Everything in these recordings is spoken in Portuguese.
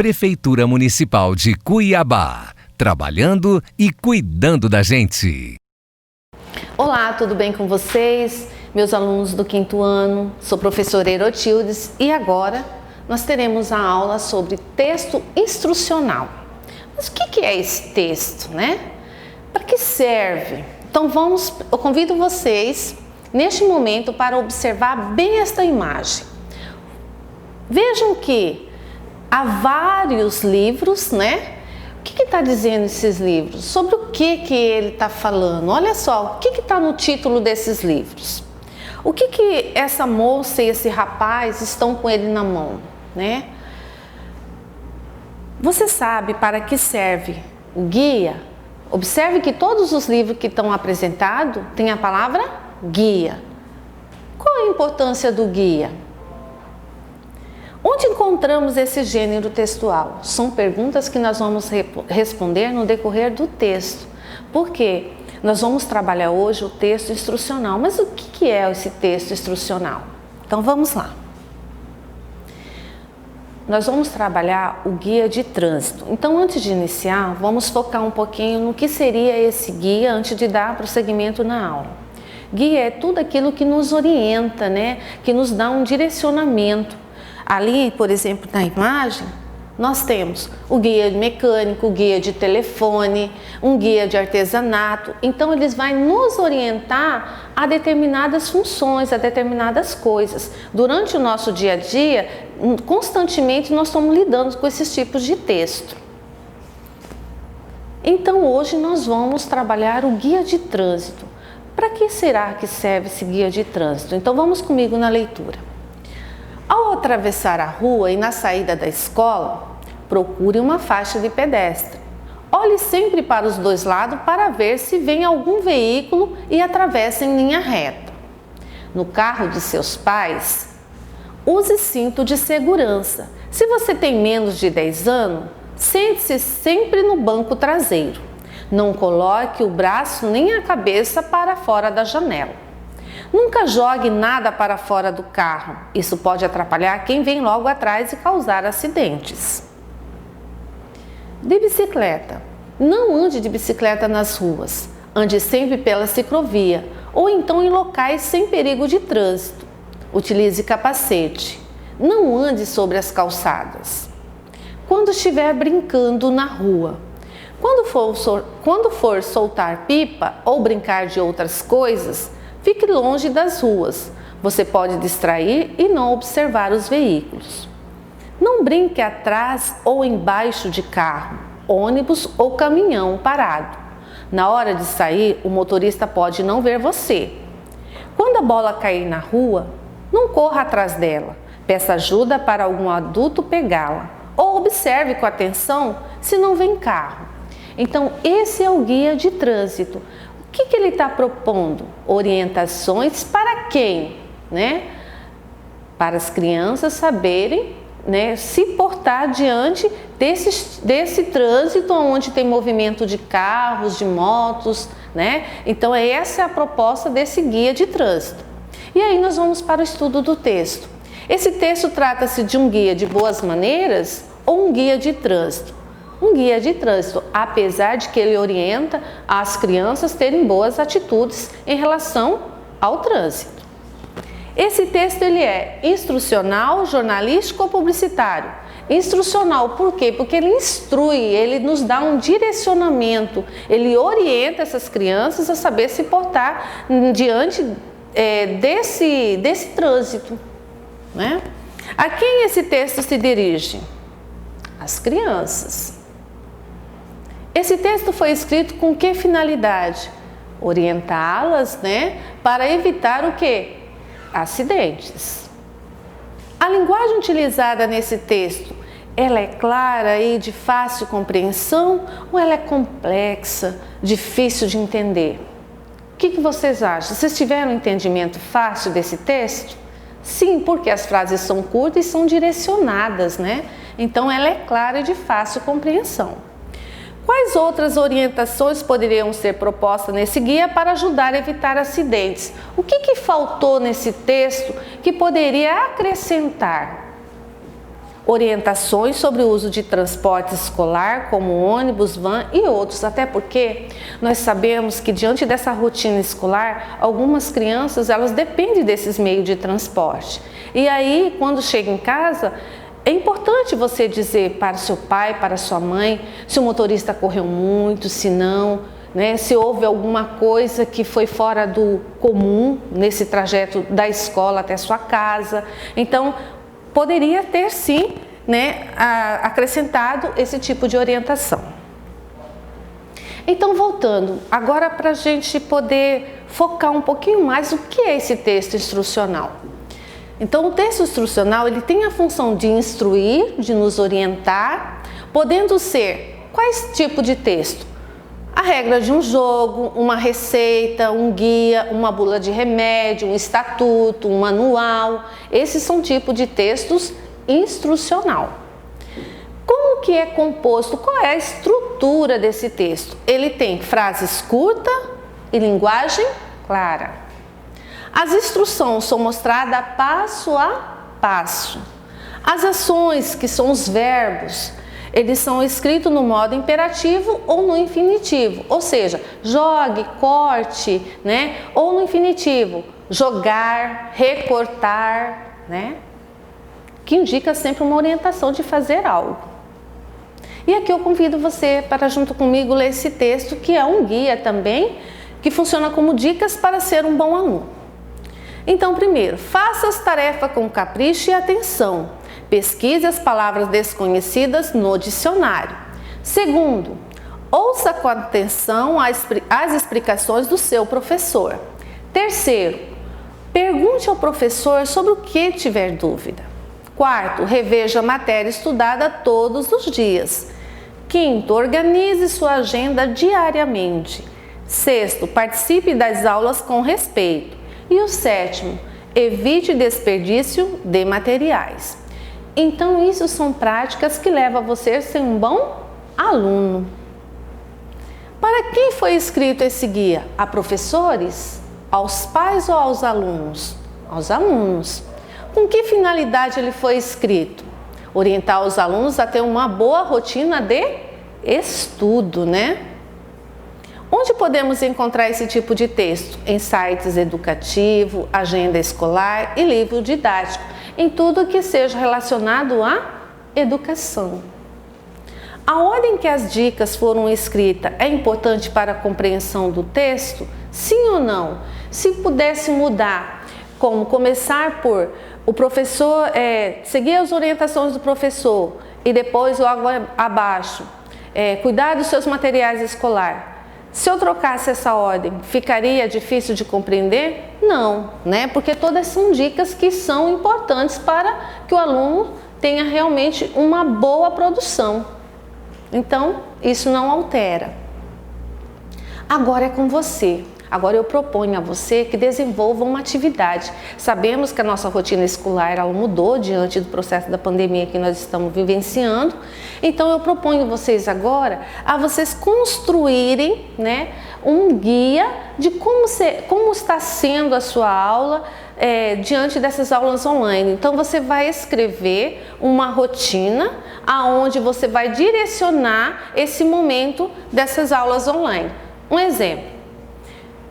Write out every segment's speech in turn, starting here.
Prefeitura Municipal de Cuiabá, trabalhando e cuidando da gente. Olá, tudo bem com vocês? Meus alunos do 5º ano, sou professora Erotildes e agora nós teremos a aula sobre texto instrucional. Mas o que é esse texto, né? Para que serve? Então eu convido vocês neste momento para observar bem esta imagem. Vejam que há vários livros, né? O que está dizendo esses livros? Sobre o que ele está falando? Olha só, o que está no título desses livros? O que essa moça e esse rapaz estão com ele na mão, né? Você sabe para que serve o guia? Observe que todos os livros que estão apresentados têm a palavra guia. Qual é a importância do guia? Onde encontramos esse gênero textual? São perguntas que nós vamos responder no decorrer do texto. Por quê? Nós vamos trabalhar hoje o texto instrucional. Mas o que é esse texto instrucional? Então vamos lá. Nós vamos trabalhar o guia de trânsito. Então, antes de iniciar, vamos focar um pouquinho no que seria esse guia antes de dar prosseguimento na aula. Guia é tudo aquilo que nos orienta, né? Que nos dá um direcionamento. Ali, por exemplo, na imagem, nós temos o guia mecânico, o guia de telefone, um guia de artesanato. Então, eles vão nos orientar a determinadas funções, a determinadas coisas. Durante o nosso dia a dia, constantemente nós estamos lidando com esses tipos de texto. Então, hoje nós vamos trabalhar o guia de trânsito. Para que será que serve esse guia de trânsito? Então, vamos comigo na leitura. Ao atravessar a rua e na saída da escola, procure uma faixa de pedestre. Olhe sempre para os dois lados para ver se vem algum veículo e atravesse em linha reta. No carro de seus pais, use cinto de segurança. Se você tem menos de 10 anos, sente-se sempre no banco traseiro. Não coloque o braço nem a cabeça para fora da janela. Nunca jogue nada para fora do carro. Isso pode atrapalhar quem vem logo atrás e causar acidentes. De bicicleta. Não ande de bicicleta nas ruas. Ande sempre pela ciclovia ou então em locais sem perigo de trânsito. Utilize capacete. Não ande sobre as calçadas. Quando estiver brincando na rua. Quando for soltar pipa ou brincar de outras coisas, fique longe das ruas. Você pode distrair e não observar os veículos. Não brinque atrás ou embaixo de carro, ônibus ou caminhão parado. Na hora de sair, o motorista pode não ver você. Quando a bola cair na rua, não corra atrás dela. Peça ajuda para algum adulto pegá-la. Ou observe com atenção se não vem carro. Então, esse é o guia de trânsito. O que ele está propondo? Orientações para quem? Né? Para as crianças saberem, né, se portar diante desse trânsito onde tem movimento de carros, de motos, né? Então, essa é a proposta desse guia de trânsito. E aí nós vamos para o estudo do texto. Esse texto trata-se de um guia de boas maneiras ou um guia de trânsito? Um guia de trânsito, apesar de que ele orienta as crianças terem boas atitudes em relação ao trânsito. Esse texto ele é instrucional, jornalístico ou publicitário? Instrucional, por quê? Porque ele instrui, ele nos dá um direcionamento, ele orienta essas crianças a saber se portar diante desse trânsito, né? A quem esse texto se dirige? Às crianças. Esse texto foi escrito com que finalidade? Orientá-las, né, para evitar o quê? Acidentes. A linguagem utilizada nesse texto, ela é clara e de fácil compreensão ou ela é complexa, difícil de entender? O que vocês acham? Vocês tiveram um entendimento fácil desse texto? Sim, porque as frases são curtas e são direcionadas, né? Então ela é clara e de fácil compreensão. Quais outras orientações poderiam ser propostas nesse guia para ajudar a evitar acidentes? O que faltou nesse texto que poderia acrescentar? orientações sobre o uso de transporte escolar, como ônibus, van e outros, até porque nós sabemos que diante dessa rotina escolar, algumas crianças elas dependem desses meios de transporte. E aí, quando chega em casa, é importante você dizer para seu pai, para sua mãe, se o motorista correu muito, se não, né, se houve alguma coisa que foi fora do comum nesse trajeto da escola até sua casa. Então, poderia ter sim, né, acrescentado esse tipo de orientação. Então, voltando, agora para a gente poder focar um pouquinho mais o que é esse texto instrucional. Então, o texto instrucional ele tem a função de instruir, de nos orientar, podendo ser quais tipos de texto? A regra de um jogo, uma receita, um guia, uma bula de remédio, um estatuto, um manual. Esses são tipos de textos instrucional. Como que é composto? Qual é a estrutura desse texto? Ele tem frases curtas e linguagem clara. As instruções são mostradas passo a passo. As ações, que são os verbos, eles são escritos no modo imperativo ou no infinitivo, ou seja, jogue, corte, né? Ou no infinitivo, jogar, recortar, né? Que indica sempre uma orientação de fazer algo. E aqui eu convido você para junto comigo ler esse texto, que é um guia também, que funciona como dicas para ser um bom aluno. Então, primeiro, faça as tarefas com capricho e atenção. Pesquise as palavras desconhecidas no dicionário. Segundo, ouça com atenção as explicações do seu professor. Terceiro, pergunte ao professor sobre o que tiver dúvida. Quarto, reveja a matéria estudada todos os dias. Quinto, organize sua agenda diariamente. Sexto, participe das aulas com respeito. E o sétimo, evite desperdício de materiais. Então, isso são práticas que levam você a ser um bom aluno. Para quem foi escrito esse guia? A professores? Aos pais ou aos alunos? Aos alunos. Com que finalidade ele foi escrito? Orientar os alunos a ter uma boa rotina de estudo, né? Onde podemos encontrar esse tipo de texto? Em sites educativos, agenda escolar e livro didático, em tudo que seja relacionado à educação. A ordem que as dicas foram escritas é importante para a compreensão do texto? Sim ou não? Se pudesse mudar, como começar por o professor, seguir as orientações do professor e depois logo abaixo, cuidar dos seus materiais escolares. Se eu trocasse essa ordem, ficaria difícil de compreender? Não, né? Porque todas são dicas que são importantes para que o aluno tenha realmente uma boa produção. Então, isso não altera. Agora é com você. Agora eu proponho a você que desenvolva uma atividade. Sabemos que a nossa rotina escolar ela mudou diante do processo da pandemia que nós estamos vivenciando. Então eu proponho vocês agora a vocês construírem, né, um guia de como está sendo a sua aula diante dessas aulas online. Então você vai escrever uma rotina aonde você vai direcionar esse momento dessas aulas online. Um exemplo.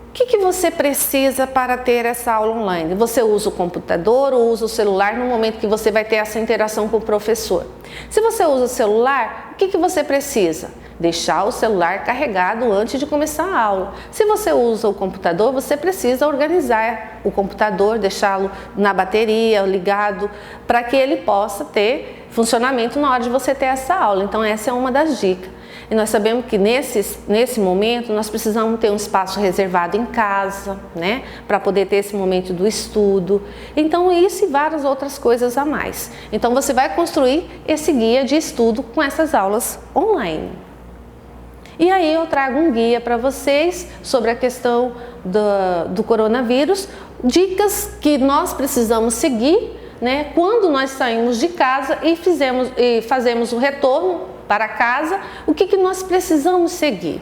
O que você precisa para ter essa aula online? Você usa o computador ou usa o celular no momento que você vai ter essa interação com o professor? Se você usa o celular, o que você precisa? Deixar o celular carregado antes de começar a aula. Se você usa o computador, você precisa organizar o computador, deixá-lo na bateria, ligado, para que ele possa ter funcionamento na hora de você ter essa aula. Então essa é uma das dicas. E nós sabemos que nesse momento nós precisamos ter um espaço reservado em casa, né? Para poder ter esse momento do estudo. Então isso e várias outras coisas a mais. Então você vai construir esse guia de estudo com essas aulas online. E aí eu trago um guia para vocês sobre a questão do coronavírus, dicas que nós precisamos seguir, né? Quando nós saímos de casa e fazemos o retorno para casa, o que nós precisamos seguir?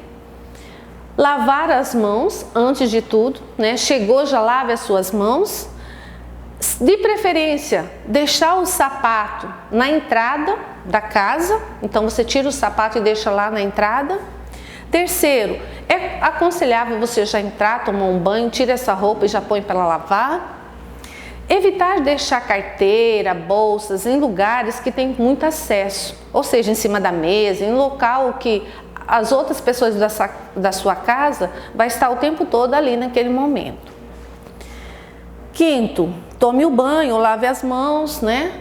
Lavar as mãos antes de tudo, né? Chegou, já lave as suas mãos. De preferência, deixar o sapato na entrada da casa, então você tira o sapato e deixa lá na entrada. Terceiro, é aconselhável você já entrar, tomar um banho, tira essa roupa e já põe para lavar. Evitar deixar carteira, bolsas em lugares que tem muito acesso, ou seja, em cima da mesa, em local que as outras pessoas da sua casa vai estar o tempo todo ali naquele momento. Quinto, tome o banho, lave as mãos, né?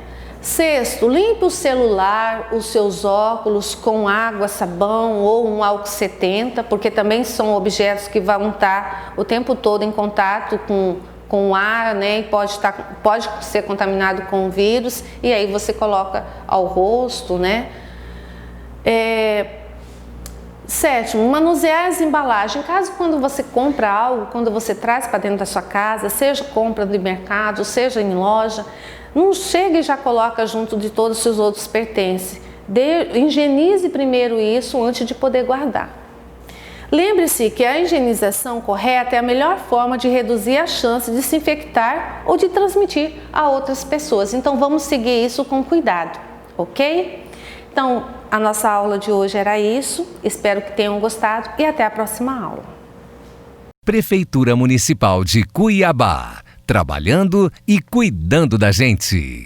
Sexto, limpe o celular, os seus óculos com água, sabão ou um álcool 70, porque também são objetos que vão estar o tempo todo em contato com o ar, né? E pode ser contaminado com o vírus, e aí você coloca ao rosto, né? Sétimo, manusear as embalagens. Caso quando você compra algo, quando você traz para dentro da sua casa, seja compra de mercado, seja em loja, não chega e já coloca junto de todos os seus outros pertences. Higienize primeiro isso antes de poder guardar. Lembre-se que a higienização correta é a melhor forma de reduzir a chance de se infectar ou de transmitir a outras pessoas. Então vamos seguir isso com cuidado, ok? Então, a nossa aula de hoje era isso. Espero que tenham gostado e até a próxima aula. Prefeitura Municipal de Cuiabá, trabalhando e cuidando da gente.